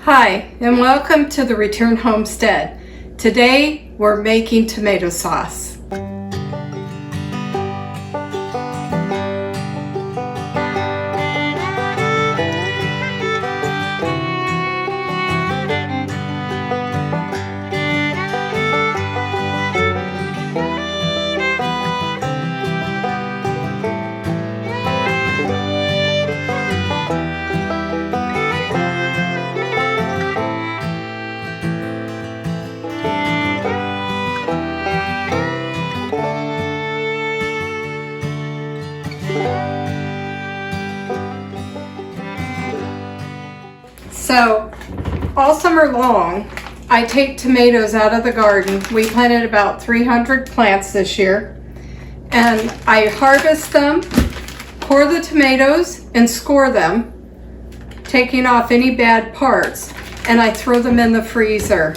Hi, and welcome to the Return Homestead. Today, we're making tomato sauce. So, all summer long, I take tomatoes out of the garden. We planted about 300 plants this year. And I harvest them, core the tomatoes, and score them, taking off any bad parts. And I throw them in the freezer.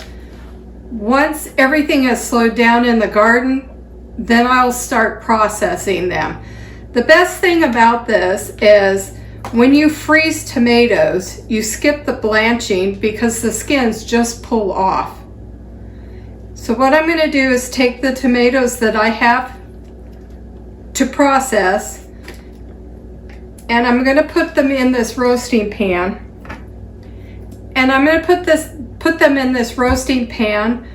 Once everything has slowed down in the garden, then I'll start processing them. The best thing about this is when you freeze tomatoes, you skip the blanching because the skins just pull off. So what I'm going to do is take the tomatoes that I have to process, and I'm going to put them in this roasting pan. And I'm going to put them in this roasting pan.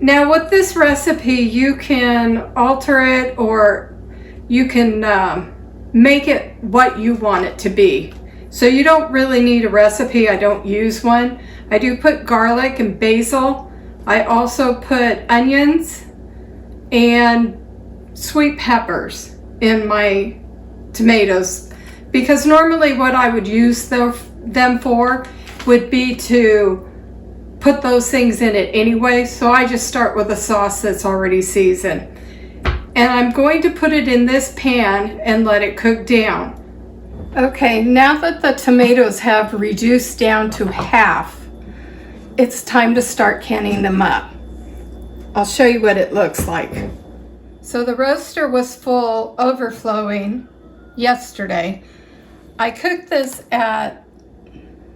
Now with this recipe, you can alter it, or you can make it what you want it to be. So you don't really need a recipe. I don't use one. I do put garlic and basil. I also put onions and sweet peppers in my tomatoes, because normally what I would use them for would be to put those things in it anyway. So I just start with a sauce that's already seasoned. And I'm going to put it in this pan and let it cook down. Okay, now that the tomatoes have reduced down to half, it's time to start canning them up. I'll show you what it looks like. So the roaster was full, overflowing yesterday. I cooked this at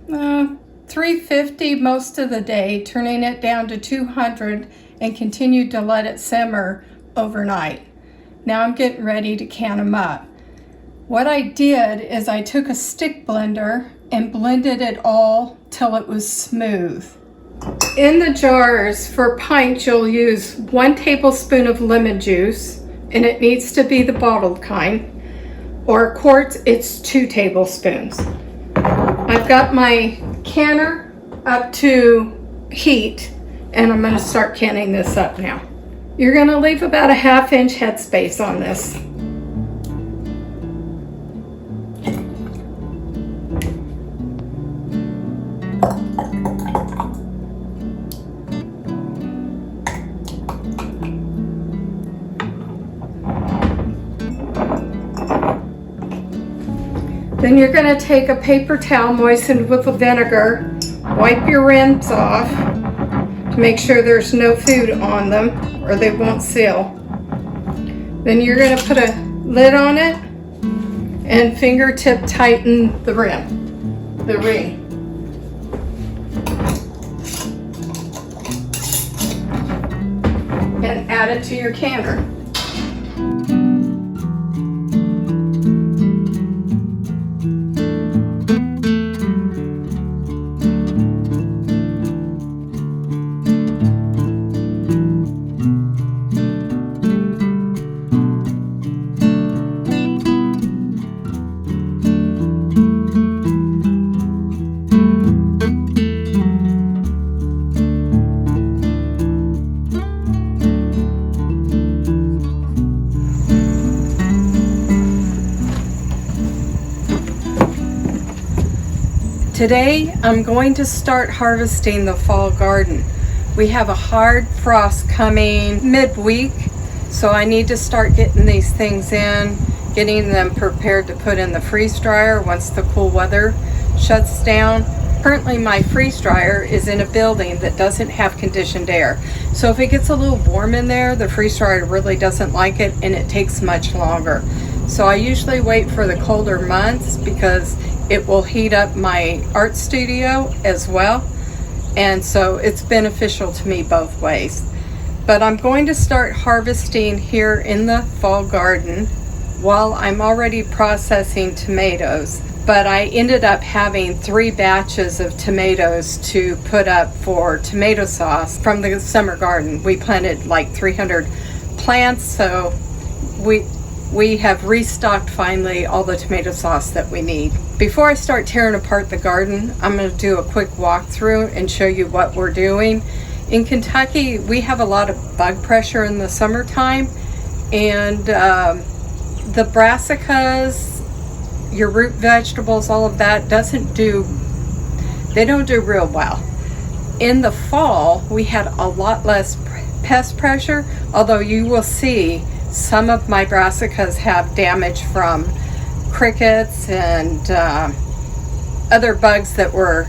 350 most of the day, turning it down to 200 and continued to let it simmer overnight. Now I'm getting ready to can them up. What I did is I took a stick blender and blended it all till it was smooth. In the jars for pints, you'll use 1 tablespoon of lemon juice, and it needs to be the bottled kind. Or quarts, it's 2 tablespoons. I've got my canner up to heat, and I'm going to start canning this up now. You're going to leave about a 1/2 inch headspace on this. Then you're going to take a paper towel moistened with vinegar, wipe your rims off to make sure there's no food on them, or they won't seal. Then you're going to put a lid on it and fingertip tighten the ring. And add it to your canner. Today, I'm going to start harvesting the fall garden. We have a hard frost coming midweek, so I need to start getting these things in, getting them prepared to put in the freeze dryer once the cool weather shuts down. Currently, my freeze dryer is in a building that doesn't have conditioned air. So if it gets a little warm in there, the freeze dryer really doesn't like it, and it takes much longer. So I usually wait for the colder months because it will heat up my art studio as well. And so it's beneficial to me both ways. But I'm going to start harvesting here in the fall garden while I'm already processing tomatoes. But I ended up having 3 batches of tomatoes to put up for tomato sauce from the summer garden. We planted like 300 plants, so we have restocked finally all the tomato sauce that we need. Before I start tearing apart the garden, I'm going to do a quick walkthrough and show you what we're doing. In Kentucky, we have a lot of bug pressure in the summertime, and the brassicas, your root vegetables, all of that they don't do real well. In the fall, we had a lot less pest pressure, although you will see some of my brassicas have damage from crickets and other bugs that were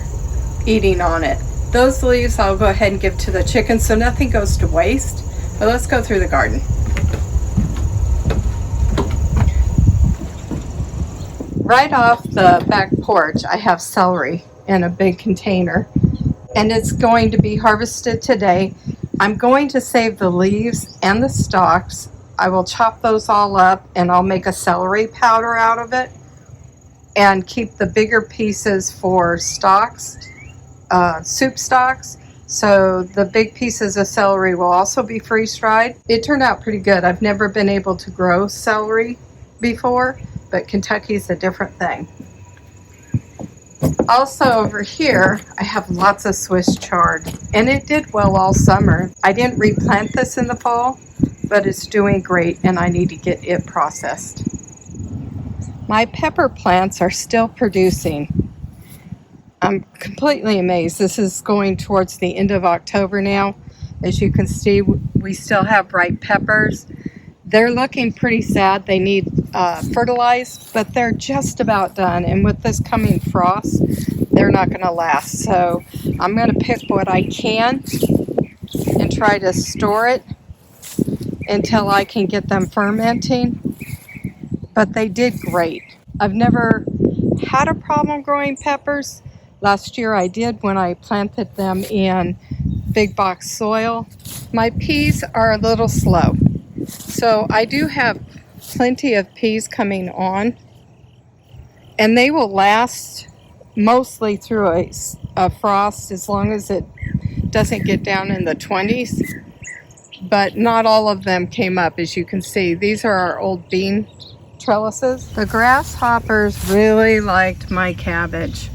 eating on it. Those leaves I'll go ahead and give to the chickens so nothing goes to waste. But let's go through the garden. Right off the back porch, I have celery in a big container, and it's going to be harvested today. I'm going to save the leaves and the stalks. I will chop those all up and I'll make a celery powder out of it and keep the bigger pieces for stalks, soup stalks. So the big pieces of celery will also be freeze-dried. It turned out pretty good. I've never been able to grow celery before, but Kentucky's a different thing. Also over here, I have lots of Swiss chard, and it did well all summer. I didn't replant this in the fall, but it's doing great, and I need to get it processed. My pepper plants are still producing. I'm completely amazed. This is going towards the end of October now. As you can see, we still have ripe peppers. They're looking pretty sad. They need fertilized, but they're just about done. And with this coming frost, they're not going to last. So I'm going to pick what I can and try to store it until I can get them fermenting. But they did great. I've never had a problem growing peppers. Last year I did when I planted them in big box soil. My peas are a little slow. So I do have plenty of peas coming on, and they will last mostly through a frost as long as it doesn't get down in the 20s. But not all of them came up, as you can see. These are our old bean trellises. The grasshoppers really liked my cabbage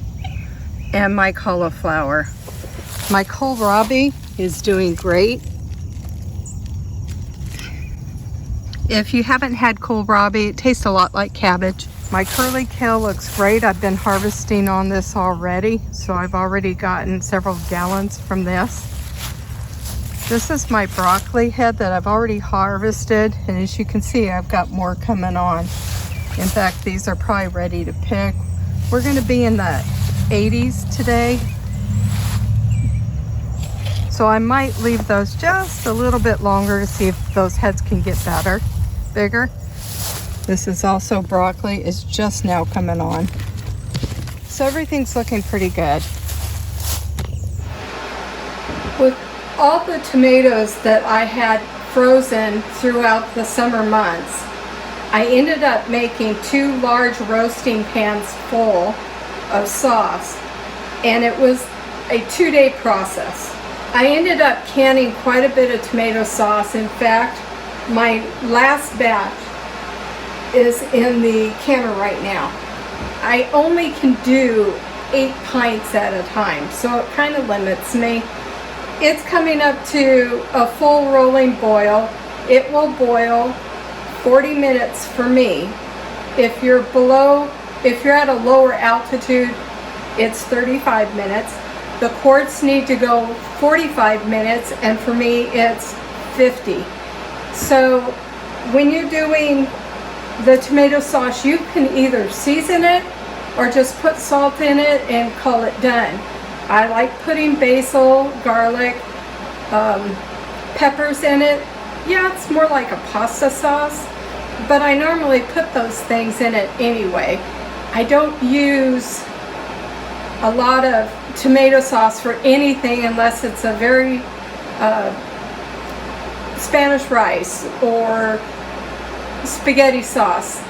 and my cauliflower. My kohlrabi is doing great. If you haven't had kohlrabi, it tastes a lot like cabbage. My curly kale looks great. I've been harvesting on this already, so I've already gotten several gallons from this. This is my broccoli head that I've already harvested, and as you can see, I've got more coming on. In fact, these are probably ready to pick. We're going to be in the 80s today, so I might leave those just a little bit longer to see if those heads can get bigger. This is also broccoli, is just now coming on. So everything's looking pretty good. With all the tomatoes that I had frozen throughout the summer months, I ended up making 2 large roasting pans full of sauce, and it was a 2-day process. I ended up canning quite a bit of tomato sauce. In fact, my last batch is in the canner right now. I only can do 8 pints at a time, so it kind of limits me. It's coming up to a full rolling boil. It will boil 40 minutes for me. If you're at a lower altitude, it's 35 minutes. The quarts need to go 45 minutes, and for me it's 50. So when you're doing the tomato sauce, you can either season it or just put salt in it and call it done. I like putting basil, garlic, peppers in it. Yeah, it's more like a pasta sauce, but I normally put those things in it anyway. I don't use a lot of tomato sauce for anything unless it's a very Spanish rice or spaghetti sauce.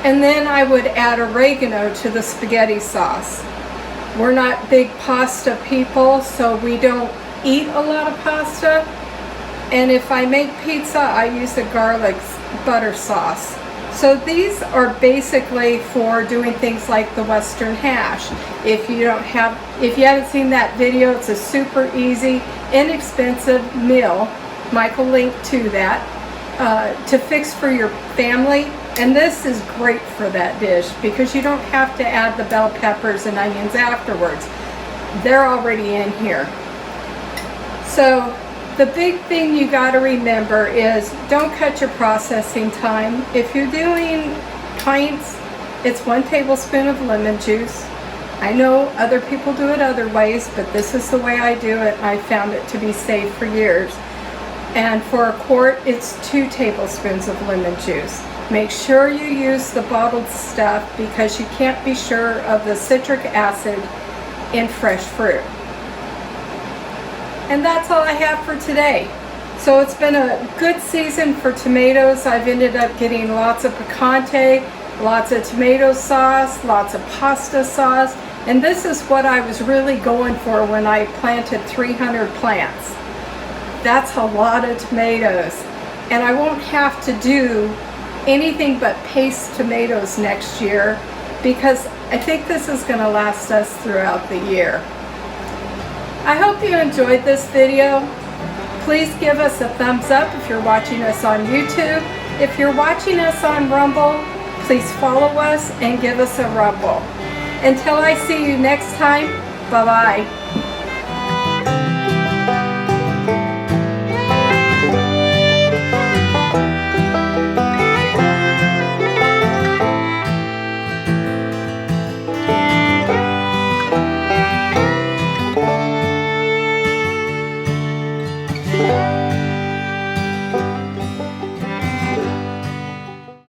And then I would add oregano to the spaghetti sauce. We're not big pasta people, so we don't eat a lot of pasta. And if I make pizza, I use a garlic butter sauce. So these are basically for doing things like the Western hash. If you haven't seen that video, it's a super easy, inexpensive meal. Michael linked to that to fix for your family. And this is great for that dish because you don't have to add the bell peppers and onions afterwards. They're already in here. So the big thing you got to remember is don't cut your processing time. If you're doing pints, it's 1 tablespoon of lemon juice. I know other people do it other ways, but this is the way I do it. I found it to be safe for years. And for a quart, it's 2 tablespoons of lemon juice. Make sure you use the bottled stuff because you can't be sure of the citric acid in fresh fruit. And that's all I have for today. So it's been a good season for tomatoes. I've ended up getting lots of picante, lots of tomato sauce, lots of pasta sauce. And this is what I was really going for when I planted 300 plants. That's a lot of tomatoes. And I won't have to do anything but paste tomatoes next year because I think this is going to last us throughout the year. I hope you enjoyed this video. Please give us a thumbs up if you're watching us on YouTube. If you're watching us on Rumble, please follow us and give us a rumble. Until I see you next time, bye-bye.